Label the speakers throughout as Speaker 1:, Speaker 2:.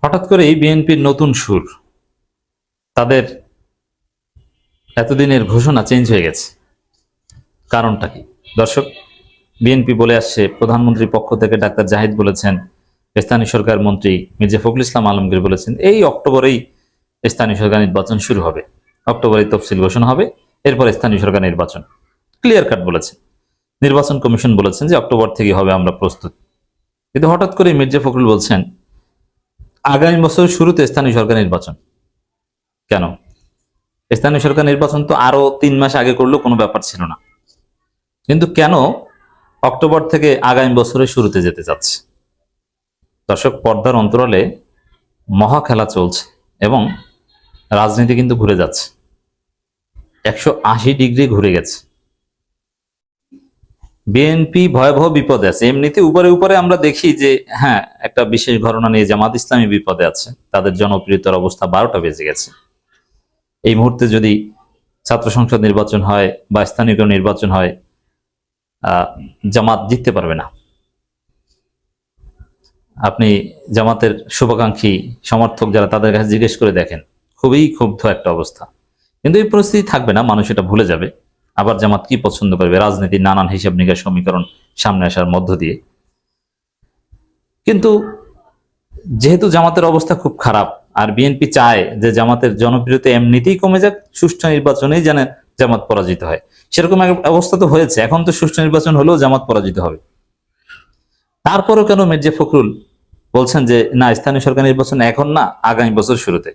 Speaker 1: হঠাৎ করেই বিএনপির নতুন সুর, তাদের এতদিনের ঘোষণা চেঞ্জ হয়ে গেছে। কারণটা কি দর্শক? বিএনপি বলে আসছে, প্রধানমন্ত্রীর পক্ষ থেকে ডাক্তার জাহিদ বলেছেন, স্থানীয় সরকার মন্ত্রী মির্জা ফখরুল ইসলাম আলমগীর বলেছেন এই অক্টোবরেই স্থানীয় সরকার নির্বাচন শুরু হবে, অক্টোবরেই তফসিল ঘোষণা হবে, এরপর স্থানীয় সরকার নির্বাচন। ক্লিয়ার কাট বলেছেন। নির্বাচন কমিশন বলেছেন যে অক্টোবর থেকে হবে, আমরা প্রস্তুত। কিন্তু হঠাৎ করে মির্জা ফখরুল বলছেন আগামী বছর শুরুতে স্থানীয় সরকার নির্বাচন। কেন? স্থানীয় সরকার নির্বাচন তো আরো 3 মাস আগে করলেও কোনো ব্যাপার ছিল না, কিন্তু কেন অক্টোবর থেকে আগামী বছরের শুরুতে যেতে চাচ্ছে? দর্শক, পর্দার অন্তরালে মহা খেলা চলছে এবং রাজনীতি কিন্তু ঘুরে যাচ্ছে, 180 ডিগ্রি ঘুরে গেছে। বিএনপি ভয়াবহ বিপদে আছে। এমনিতে উপরে উপরে আমরা দেখি যে হ্যাঁ, একটা বিশেষ ঘটনা নিয়ে জামাত ইসলামী বিপদে আছে, তাদের জনপ্রিয়তার অবস্থা 12টা বেজে গেছে। এই মুহূর্তে যদি ছাত্র সংসদ নির্বাচন হয় বা স্থানীয় নির্বাচন হয়, জামাত জিততে পারবে না। আপনি জামাতের শুভাকাঙ্ক্ষী সমর্থক যারা, তাদের কাছে জিজ্ঞেস করে দেখেন, খুবই ক্ষুব্ধ একটা অবস্থা। কিন্তু এই পরিস্থিতি থাকবে না, মানুষ এটা ভুলে যাবে। আবার জামাত কি পছন্দ করবে, রাজনীতির নানান হিসাব নিকাশ সমীকরণ সামনে আসার মধ্য দিয়ে। কিন্তু যেহেতু জামাতের অবস্থা খুব খারাপ, আর বিএনপি চায় যে জামাতের জনপ্রিয়তা এমনিতেই কমে যাক, সুষ্ঠু নির্বাচনেই যেন জামাত পরাজিত হয়, সেরকম অবস্থা তো হয়েছে। এখন তো সুষ্ঠু নির্বাচন হলেও জামাত পরাজিত হবে। তারপরেও কেন মির্জা ফখরুল বলছেন যে না, স্থানীয় সরকার নির্বাচন এখন না, আগামী বছর শুরুতে?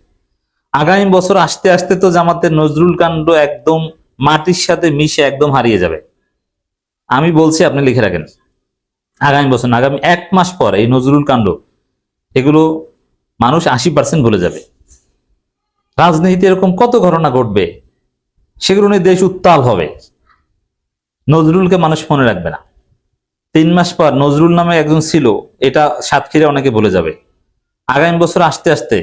Speaker 1: আগামী বছর আসতে আসতে তো জামাতের নজরুল কাণ্ড একদম মাটির সাথে মিশে একদম হারিয়ে যাবে। আমি বলছি, আপনি লিখে রাখেন, আগামী বছর, আগামী 1 মাস পর এই নজরুল কাণ্ড, এগুলো মানুষ 80% ভুলে যাবে। রাজনীতিতে এরকম কত ঘটনা ঘটবে, সেগুলো নিয়ে দেশ উত্তাল হবে, নজরুলকে মানুষ মনে রাখবে না। 3 মাস পর নজরুল নামে একজন ছিল, এটা সাতক্ষীরা অনেকে ভুলে যাবে। আগামী বছর আসতে আসতে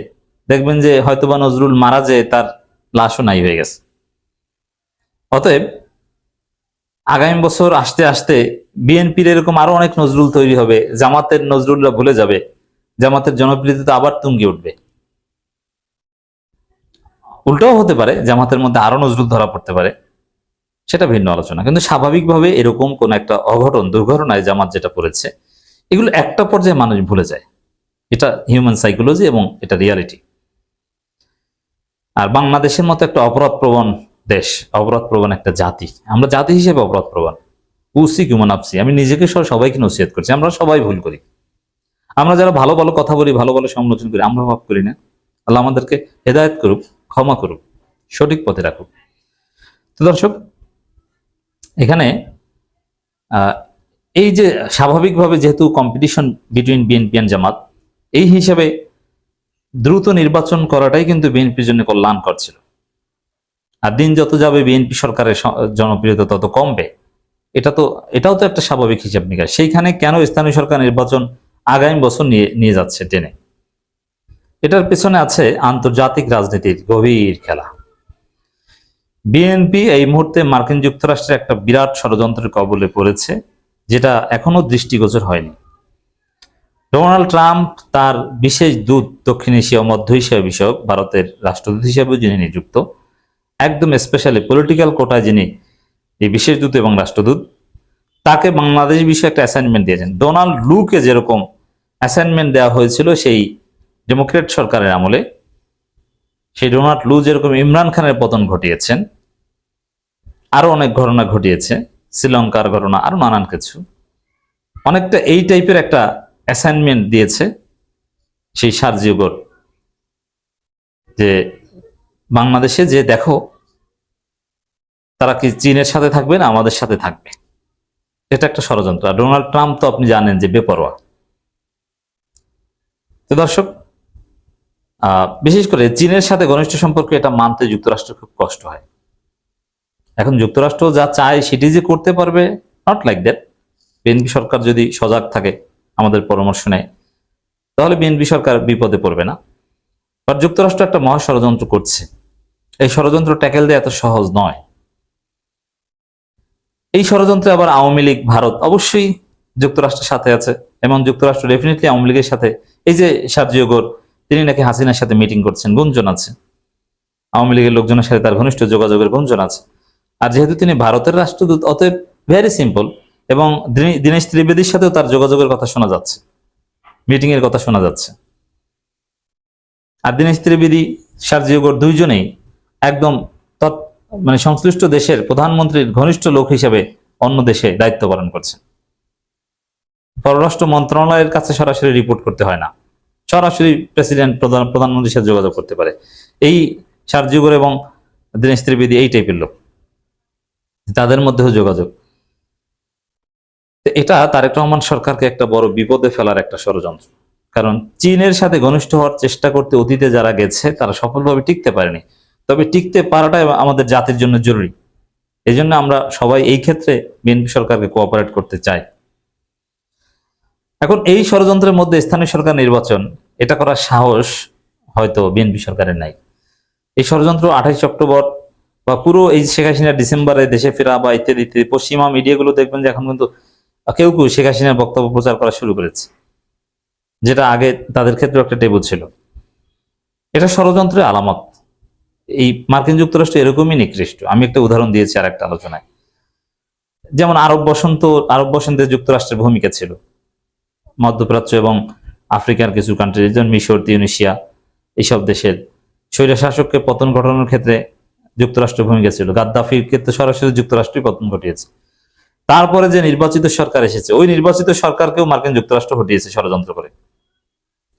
Speaker 1: দেখবেন যে হয়তোবা নজরুল মারা যেয়ে তার লাশও নাই হয়ে গেছে। অতএব আগামী বছর আসতে আসতে বিএনপির এরকম আরো অনেক নজরুল তৈরি হবে, জামাতের নজরুলরা ভুলে যাবে, জামাতের জনপ্রিয়তা আবার তুঙ্গে উঠবে। উল্টাও হতে পারে, জামাতের মধ্যে আরো নজরুল ধরা পড়তে পারে, সেটা ভিন্ন আলোচনা। কিন্তু স্বাভাবিকভাবে এরকম কোন একটা অঘটন, দুর্ঘটনায় জামাত যেটা পড়েছে, এগুলো একটা পর্যায়ে মানুষ ভুলে যায়। এটা হিউম্যান সাইকোলজি এবং এটা রিয়ালিটি। আর বাংলাদেশের মতো একটা অপরাধপ্রবণ দেশ, অপরাধপ্রবণ একটা জাতি, আমরা জাতি হিসেবে অপরাধপ্রবণ। উসি কুমান আপসি, আমি নিজেকে সহ সবাইকে নসিহত করছি, আমরা সবাই ভুল করি। আমরা যারা ভালো ভালো কথা বলি, ভালো ভালো সমালোচনা করি, আমরা ভাব করি না। আল্লাহ আমাদেরকে হেদায়েত করুক, ক্ষমা করুক, সঠিক পথে রাখুক। তো দর্শক, এখানে এই যে স্বাভাবিকভাবে যেহেতু কম্পিটিশন বিটুইন বিএনপি এন্ড জামাত, এই হিসাবে দ্রুত নির্বাচন করাটাই কিন্তু বিএনপির জন্য কল্যাণকর ছিল। আর দিন যত যাবে বিএনপি সরকারের জনপ্রিয়তা তত কমবে, এটাও তো একটা স্বাভাবিক হিসাব নিকাশ। সেইখানে কেন স্থানীয় সরকার নির্বাচন আগামী বছর নিয়ে যাচ্ছে টেনে? এটার পেছনে আছে আন্তর্জাতিক রাজনীতির গভীর খেলা। বিএনপি এই মুহূর্তে মার্কিন যুক্তরাষ্ট্রের একটা বিরাট ষড়যন্ত্রের কবলে পড়েছে, যেটা এখনো দৃষ্টিগোচর হয়নি। ডোনাল্ড ট্রাম্প তার বিশেষ দূত, দক্ষিণ এশিয়া ও মধ্য এশিয়া বিষয়ক ভারতের রাষ্ট্রদূত হিসেবেও যিনি নিযুক্ত, একদম স্পেশালি পলিটিক্যাল কোটায় যিনি এই বিশেষ দূত এবং রাষ্ট্রদূত, তাকে বাংলাদেশ বিষয়ে একটা অ্যাসাইনমেন্ট দিয়েছেন। ডোনাল্ড লুকে যেরকম অ্যাসাইনমেন্ট দেওয়া হয়েছিল সেই ডেমোক্রেট সরকারের আমলে, সেই ডোনাল্ড লু যেরকম ইমরান খানের পতন ঘটিয়েছেন, আরো অনেক ঘটনা ঘটিয়েছে, শ্রীলঙ্কার ঘটনা, আরো নানান কিছু, অনেকটা এই টাইপের একটা অ্যাসাইনমেন্ট দিয়েছে সেই সার্জিওগর, যে বাংলাদেশে যে দেখো তারা কি চীনের সাথে থাকবে না আমাদের সাথে থাকবে। এটা একটা ষড়যন্ত্র। আর ডোনাল্ড ট্রাম্প তো আপনি জানেন যে বেপরোয়া। তো দর্শক, বিশেষ করে চীনের সাথে ঘনিষ্ঠ সম্পর্ক, এটা মানতে যুক্তরাষ্ট্রের খুব কষ্ট হয়। এখন যুক্তরাষ্ট্র যা চায় সেটি যে করতে পারবে, নট লাইক দ্যাট। বিএনপি সরকার যদি সজাগ থাকে, আমাদের পরামর্শ নেয়, তাহলে বিএনপি সরকার বিপদে পড়বে না। আর যুক্তরাষ্ট্র একটা মহা ষড়যন্ত্র করছে, এই ষড়যন্ত্র ট্যাকেল দেওয়া এত সহজ নয়। এই ষড়যন্ত্রে আবার আওয়ামী লীগ, ভারত অবশ্যই যুক্তরাষ্ট্রের সাথে আছে, এবং যুক্তরাষ্ট্র ডেফিনেটলি আওয়ামী লীগের সাথে। এই যে সার্জিও গোর তিনি নাকি হাসিনার সাথে মিটিং করছেন, গুঞ্জন আছে। আওয়ামী লীগের লোকজনের সাথে তার ঘনিষ্ঠ যোগাযোগের গুঞ্জন আছে। আর যেহেতু তিনি ভারতের রাষ্ট্রদূত, অতএব ভেরি সিম্পল। এবং দীনেশ ত্রিবেদীর সাথেও তার যোগাযোগের কথা শোনা যাচ্ছে, মিটিং এর কথা শোনা যাচ্ছে। আর দীনেশ ত্রিবেদী, সার্জিও গোর দুইজনেই একদম মানে সংশ্লিষ্ট দেশের প্রধানমন্ত্রীর ঘনিষ্ঠ লোক হিসেবে অন্য দেশে দায়িত্ব পালন করছেন। পররাষ্ট্র মন্ত্রণালয়ের কাছে সরাসরি রিপোর্ট করতে হয় না, সরাসরি প্রেসিডেন্ট প্রধানমন্ত্রীর সাথে যোগাযোগ করতে পারে। এই সার্জিও গোর এবং দীনেশ ত্রিবেদী এই টাইপের লোক, তাদের মধ্যেও যোগাযোগ। এটা তারেক রহমান সরকারকে একটা বড় বিপদে ফেলার একটা ষড়যন্ত্র। কারণ চীনের সাথে ঘনিষ্ঠ হওয়ার চেষ্টা করতে অতীতে যারা গেছে তারা সফলভাবে টিকতে পারেনি, তবে টিকতে পারাটাই আমাদের জাতির জন্য জরুরি। এই জন্য আমরা সবাই এই ক্ষেত্রে বিএনপি সরকারকে কোঅপারেট করতে চাই। এখন এই ষড়যন্ত্রের মধ্যে স্থানীয় সরকার নির্বাচন, এটা করার সাহস হয়তো বিএনপি সরকারের নাই। এই ষড়যন্ত্র 28 অক্টোবর বা পুরো এই শেখ হাসিনার ডিসেম্বরে দেশে ফেরা বা ইত্যাদি ইত্যাদি, পশ্চিমা মিডিয়াগুলো দেখবেন যে এখন কিন্তু কেউ কেউ শেখ হাসিনার বক্তব্য প্রচার করা শুরু করেছে, যেটা আগে তাদের ক্ষেত্রে একটা টেবু ছিল। এটা ষড়যন্ত্রের আলামত। এই মার্কিন যুক্তরাষ্ট্র এরকমই নিকৃষ্ট। আমি একটা উদাহরণ দিয়েছি আর একটা আলোচনায়, যেমন আরব বসন্তে যুক্তরাষ্ট্রের ভূমিকা ছিল মধ্যপ্রাচ্য এবং আফ্রিকার কিছু কান্ট্রি, যেমন মিশর, তিউনিসিয়া, এইসব দেশের স্বৈরশাসককে পতন ঘটানোর ক্ষেত্রে যুক্তরাষ্ট্রের ভূমিকা ছিল। গাদ্দাফির ক্ষেত্রে সরাসরি যুক্তরাষ্ট্রই পতন ঘটিয়েছে। তারপরে যে নির্বাচিত সরকার এসেছে, ওই নির্বাচিত সরকারকেও মার্কিন যুক্তরাষ্ট্র হটিয়েছে ষড়যন্ত্র করে।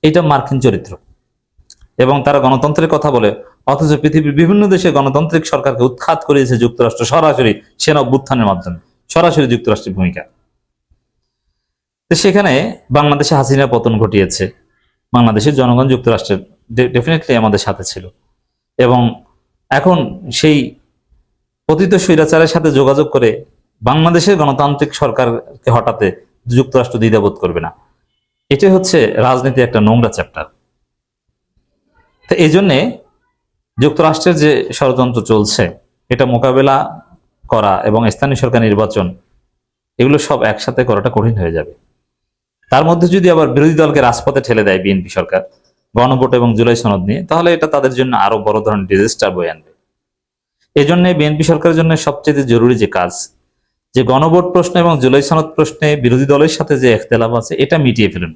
Speaker 1: এটা মার্কিন চরিত্র। এবং তারা গণতন্ত্রের কথা বলে, অথচ পৃথিবীর বিভিন্ন দেশে গণতান্ত্রিক সরকারকে উৎখাত করিয়েছে যুক্তরাষ্ট্র সরাসরি সেনা অভ্যুত্থানের মাধ্যমে, সরাসরি যুক্তরাষ্ট্রের ভূমিকা। তো সেখানে বাংলাদেশে হাসিনা পতন ঘটিয়েছে, বাংলাদেশের জনগণ যুক্তরাষ্ট্রের ডেফিনেটলি আমাদের সাথে ছিল। এবং এখন সেই পতিত স্বৈরাচারের সাথে যোগাযোগ করে বাংলাদেশের গণতান্ত্রিক সরকারকে হটাতে যুক্তরাষ্ট্র দ্বিধাবোধ করবে না। এটাই হচ্ছে রাজনীতির একটা নোংরা চ্যাপ্টার। তো এই জন্যে যুক্তরাষ্ট্রের যে ষড়যন্ত্র চলছে, এটা মোকাবেলা করা এবং স্থানীয় সরকার নির্বাচন, এগুলো সব একসাথে করাটা কঠিন হয়ে যাবে। তার মধ্যে যদি আবার বিরোধী দলকে রাজপথে ঠেলে দেয় বিএনপি সরকার গণভোট এবং জুলাই সনদ নিয়ে, তাহলে এটা তাদের জন্য আরো বড় ধরনের ডিজাস্টার বয়ে আনবে। এই জন্য বিএনপি সরকারের জন্য সবচেয়ে জরুরি যে কাজ, যে গণভোট প্রশ্ন এবং জুলাই সনদ প্রশ্নে বিরোধী দলের সাথে যে ইখতিলাফ আছে, এটা মিটিয়ে ফেলুন।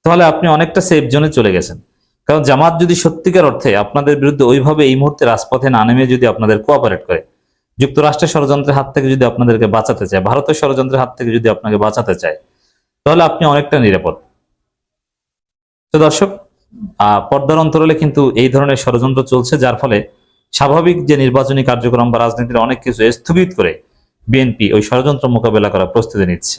Speaker 1: তাহলে আপনি অনেকটা সেফ জোনে চলে গেছেন। কারণ জামাত যদি সত্যিকার অর্থে আপনাদের বিরুদ্ধে ওইভাবে এই মুহূর্তে রাজপথে না নেমে যদি আপনাদের কোঅপারেট করে, যুক্তরাষ্ট্রের ষড়যন্ত্রের হাত থেকে যদি আপনাদেরকে বাঁচাতে চায়, ভারতের ষড়যন্ত্রের হাত থেকে যদি আপনাকে বাঁচাতে চায়, তাহলে আপনি অনেকটা নিরাপদ। তো দর্শক, পর্দার অন্তরালে কিন্তু এই ধরনের ষড়যন্ত্র চলছে, যার ফলে স্বাভাবিক যে নির্বাচনী কার্যক্রম বা রাজনীতির অনেক কিছু স্থগিত করে বিএনপি ওই ষড়যন্ত্র মোকাবেলা করার প্রস্তুতি নিচ্ছে।